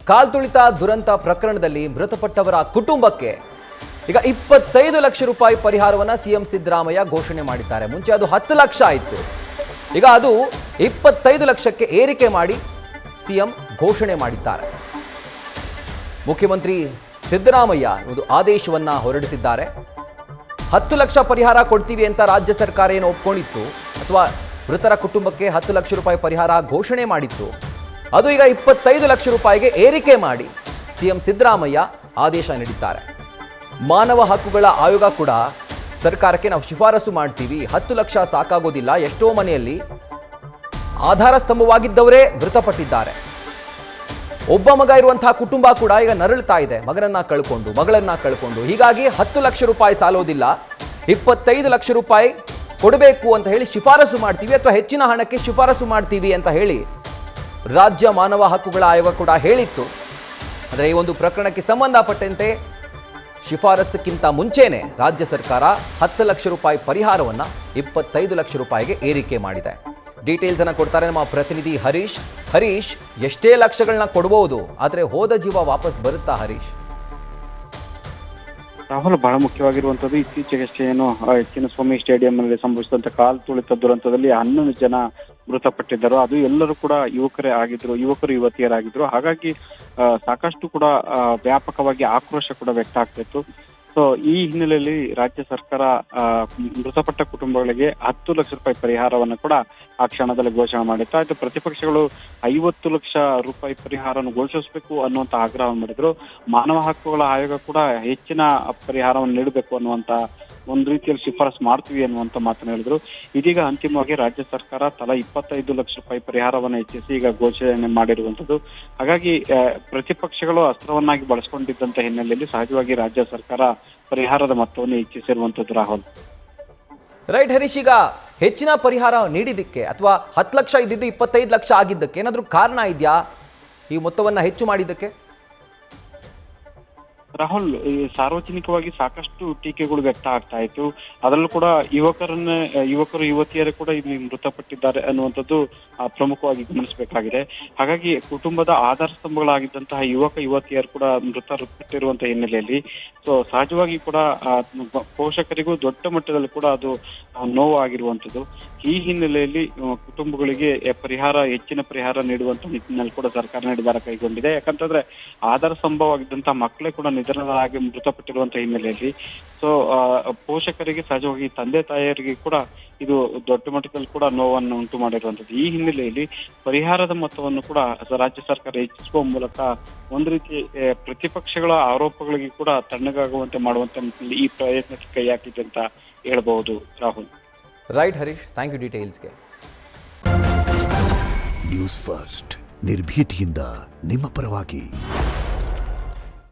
ಕಾಲ್ತುಳಿತ ದುರಂತ ಪ್ರಕರಣದಲ್ಲಿ ಮೃತಪಟ್ಟವರ ಕುಟುಂಬಕ್ಕೆ ಈಗ 25 ಲಕ್ಷ ರೂಪಾಯಿ ಪರಿಹಾರವನ್ನು ಸಿಎಂ ಸಿದ್ದರಾಮಯ್ಯ ಘೋಷಣೆ ಮಾಡಿದ್ದಾರೆ. ಮುಂಚೆ ಅದು 10 ಲಕ್ಷ ಆಯಿತು. ಈಗ ಅದು 25 ಲಕ್ಷಕ್ಕೆ ಏರಿಕೆ ಮಾಡಿ ಸಿಎಂ ಘೋಷಣೆ ಮಾಡಿದ್ದಾರೆ. ಮುಖ್ಯಮಂತ್ರಿ ಸಿದ್ದರಾಮಯ್ಯ ಒಂದು ಆದೇಶವನ್ನ ಹೊರಡಿಸಿದ್ದಾರೆ. 10 ಲಕ್ಷ ಪರಿಹಾರ ಕೊಡ್ತೀವಿ ಅಂತ ರಾಜ್ಯ ಸರ್ಕಾರ ಏನು ಒಪ್ಕೊಂಡಿತ್ತು ಅಥವಾ ಮೃತರ ಕುಟುಂಬಕ್ಕೆ 10 ಲಕ್ಷ ರೂಪಾಯಿ ಪರಿಹಾರ ಘೋಷಣೆ ಮಾಡಿತ್ತು, ಅದು ಈಗ 25 ಲಕ್ಷ ರೂಪಾಯಿಗೆ ಏರಿಕೆ ಮಾಡಿ ಸಿಎಂ ಸಿದ್ದರಾಮಯ್ಯ ಆದೇಶ ನೀಡಿದ್ದಾರೆ. ಮಾನವ ಹಕ್ಕುಗಳ ಆಯೋಗ ಕೂಡ ಸರ್ಕಾರಕ್ಕೆ ನಾವು ಶಿಫಾರಸು ಮಾಡ್ತೀವಿ, 10 ಲಕ್ಷ ಸಾಕಾಗೋದಿಲ್ಲ, ಎಷ್ಟೋ ಮನೆಯಲ್ಲಿ ಆಧಾರ ಸ್ತಂಭವಾಗಿದ್ದವರೇ ಮೃತಪಟ್ಟಿದ್ದಾರೆ. ಒಬ್ಬ ಮಗ ಇರುವಂತಹ ಕುಟುಂಬ ಕೂಡ ಈಗ ನರಳುತ್ತಾ ಇದೆ, ಮಗನನ್ನ ಕಳ್ಕೊಂಡು ಮಗಳನ್ನ ಕಳ್ಕೊಂಡು. ಹೀಗಾಗಿ 10 ಲಕ್ಷ ರೂಪಾಯಿ ಸಾಲೋದಿಲ್ಲ, 25 ಲಕ್ಷ ರೂಪಾಯಿ ಕೊಡಬೇಕು ಅಂತ ಹೇಳಿ ಶಿಫಾರಸು ಮಾಡ್ತೀವಿ ಅಥವಾ ಹೆಚ್ಚಿನ ಹಣಕ್ಕೆ ಶಿಫಾರಸು ಮಾಡ್ತೀವಿ ಅಂತ ಹೇಳಿ ರಾಜ್ಯ ಮಾನವ ಹಕ್ಕುಗಳ ಆಯೋಗ ಕೂಡ ಹೇಳಿತ್ತು. ಆದರೆ ಈ ಒಂದು ಪ್ರಕರಣಕ್ಕೆ ಸಂಬಂಧಪಟ್ಟಂತೆ ಶಿಫಾರಸ್ಸಿಗಿಂತ ಮುಂಚೆನೆ ರಾಜ್ಯ ಸರ್ಕಾರ 10 ಲಕ್ಷ ರೂಪಾಯಿ ಪರಿಹಾರವನ್ನು 25 ಲಕ್ಷ ರೂಪಾಯಿಗೆ ಏರಿಕೆ ಮಾಡಿದೆ. ಡೀಟೇಲ್ಸ್ ಅನ್ನು ಕೊಡ್ತಾರೆ ನಮ್ಮ ಪ್ರತಿನಿಧಿ ಹರೀಶ್. ಹರೀಶ್, ಎಷ್ಟೇ ಲಕ್ಷಗಳನ್ನ ಕೊಡಬಹುದು, ಆದರೆ ಹೋದ ಜೀವ ವಾಪಸ್ ಬರುತ್ತಾ ಹರೀಶ್? ರಾಹುಲ್, ಬಹಳ ಮುಖ್ಯವಾಗಿರುವಂತದ್ದು ಇತ್ತೀಚೆಗಷ್ಟೇ ಏನು ಹೆಚ್ಚಿನ ಸ್ವಾಮಿ ಸ್ಟೇಡಿಯಂ ನಲ್ಲಿ ಸಂಭವಿಸಿದಂತ ಕಾಲ್ತುಳಿತ ದುರಂತದಲ್ಲಿ 11 ಜನ ಮೃತಪಟ್ಟಿದ್ದರು. ಅದು ಎಲ್ಲರೂ ಕೂಡ ಯುವಕರು ಯುವತಿಯರಾಗಿದ್ರು. ಹಾಗಾಗಿ ಸಾಕಷ್ಟು ಕೂಡ ವ್ಯಾಪಕವಾಗಿ ಆಕ್ರೋಶ ಕೂಡ ವ್ಯಕ್ತ ಆಗ್ತಿತ್ತು. ಸೊ ಈ ಹಿನ್ನೆಲೆಯಲ್ಲಿ ರಾಜ್ಯ ಸರ್ಕಾರ ಮೃತಪಟ್ಟ ಕುಟುಂಬಗಳಿಗೆ 10 ಲಕ್ಷ ರೂಪಾಯಿ ಪರಿಹಾರವನ್ನು ಕೂಡ ಆ ಕ್ಷಣದಲ್ಲಿ ಘೋಷಣೆ ಮಾಡಿತ್ತು. ಆಯ್ತು, ಪ್ರತಿಪಕ್ಷಗಳು 50 ಲಕ್ಷ ರೂಪಾಯಿ ಪರಿಹಾರವನ್ನು ಘೋಷಿಸಬೇಕು ಅನ್ನುವಂತ ಆಗ್ರಹ ಮಾಡಿದ್ರು. ಮಾನವ ಹಕ್ಕುಗಳ ಆಯೋಗ ಕೂಡ ಹೆಚ್ಚಿನ ಪರಿಹಾರವನ್ನು ನೀಡಬೇಕು ಅನ್ನುವಂತ ಒಂದು ರೀತಿಯಲ್ಲಿ ಶಿಫಾರಸು ಮಾಡ್ತೀವಿ ಅನ್ನುವಂತ ಮಾತನ್ನು ಹೇಳಿದ್ರು. ಇದೀಗ ಅಂತಿಮವಾಗಿ ರಾಜ್ಯ ಸರ್ಕಾರ ತಲಾ 25 ಲಕ್ಷ ರೂಪಾಯಿ ಪರಿಹಾರವನ್ನು ಹೆಚ್ಚಿಸಿ ಈಗ ಘೋಷಣೆ ಮಾಡಿರುವಂತದ್ದು. ಹಾಗಾಗಿ ಪ್ರತಿಪಕ್ಷಗಳು ಅಸ್ತ್ರವನ್ನಾಗಿ ಬಳಸಿಕೊಂಡಿದ್ದಂತ ಹಿನ್ನೆಲೆಯಲ್ಲಿ ಸಹಜವಾಗಿ ರಾಜ್ಯ ಸರ್ಕಾರ ಪರಿಹಾರದ ಮೊತ್ತವನ್ನು ಹೆಚ್ಚಿಸಿರುವಂತದ್ದು. ರಾಹುಲ್, ರೈಟ್ ಹರೀಶ್, ಈಗ ಹೆಚ್ಚಿನ ಪರಿಹಾರ ನೀಡಿದ್ದಕ್ಕೆ ಅಥವಾ 10 ಲಕ್ಷ ಇದ್ದಿದ್ದು 25 ಲಕ್ಷ ಆಗಿದ್ದಕ್ಕೆ ಏನಾದರೂ ಕಾರಣ ಇದೆಯಾ ಈ ಮೊತ್ತವನ್ನು ಹೆಚ್ಚು ಮಾಡಿದ್ದಕ್ಕೆ? ರಾಹುಲ್, ಸಾರ್ವಜನಿಕವಾಗಿ ಸಾಕಷ್ಟು ಟೀಕೆಗಳು ವ್ಯಕ್ತ ಆಗ್ತಾ ಇತ್ತು. ಅದರಲ್ಲೂ ಕೂಡ ಯುವಕರು ಯುವತಿಯರು ಕೂಡ ಇಲ್ಲಿ ಮೃತಪಟ್ಟಿದ್ದಾರೆ ಅನ್ನುವಂಥದ್ದು ಪ್ರಮುಖವಾಗಿ ಗಮನಿಸಬೇಕಾಗಿದೆ. ಹಾಗಾಗಿ ಕುಟುಂಬದ ಆಧಾರ ಸ್ತಂಭಗಳಾಗಿದ್ದಂತಹ ಯುವತಿಯರು ಕೂಡ ಮೃತಪಟ್ಟಿರುವಂತಹ ಹಿನ್ನೆಲೆಯಲ್ಲಿ ಸೊ ಸಹಜವಾಗಿ ಕೂಡ ಪೋಷಕರಿಗೂ ದೊಡ್ಡ ಮಟ್ಟದಲ್ಲಿ ಕೂಡ ಅದು ನೋವು ಆಗಿರುವಂಥದ್ದು. ಈ ಹಿನ್ನೆಲೆಯಲ್ಲಿ ಕುಟುಂಬಗಳಿಗೆ ಹೆಚ್ಚಿನ ಪರಿಹಾರ ನೀಡುವಂತ ನಿಟ್ಟಿನಲ್ಲಿ ಕೂಡ ಸರ್ಕಾರ ನಿರ್ಧಾರ ಕೈಗೊಂಡಿದೆ. ಯಾಕಂತಂದ್ರೆ ಆಧಾರ ಸ್ತಂಭವಾಗಿದ್ದಂತಹ ಮಕ್ಕಳೇ ಕೂಡ ನಿಧನರಾಗಿ ಮೃತಪಟ್ಟಿರುವಂತಹ ಹಿನ್ನೆಲೆಯಲ್ಲಿ ಸೊ ಪೋಷಕರಿಗೆ ಸಹಜವಾಗಿ ತಂದೆ ತಾಯಿಯರಿಗೆ ಕೂಡ ಇದು ದೊಡ್ಡ ಮಟ್ಟದಲ್ಲಿ ಕೂಡ ನೋವನ್ನು ಉಂಟು ಮಾಡಿರುವಂತದ್ದು. ಈ ಹಿನ್ನೆಲೆಯಲ್ಲಿ ಪರಿಹಾರದ ಮೊತ್ತವನ್ನು ಕೂಡ ರಾಜ್ಯ ಸರ್ಕಾರ ಹೆಚ್ಚಿಸುವ ಮೂಲಕ ಒಂದು ರೀತಿ ಪ್ರತಿಪಕ್ಷಗಳ ಆರೋಪಗಳಿಗೆ ಕೂಡ ತಣ್ಣಗಾಗುವಂತೆ ಮಾಡುವಂತ ನಿಟ್ಟಿನಲ್ಲಿ ಈ ಪ್ರಯತ್ನಕ್ಕೆ ಕೈ ಹಾಕಿದೆ ಅಂತ ಹೇಳ್ಬಹುದು. Rahul, right Harish, thank you ಡೀಟೇಲ್ಸ್ಗೆ. ನ್ಯೂಸ್ ಫಸ್ಟ್, ನಿರ್ಭೀತಿಯಿಂದ ನಿಮ್ಮ ಪರವಾಗಿ.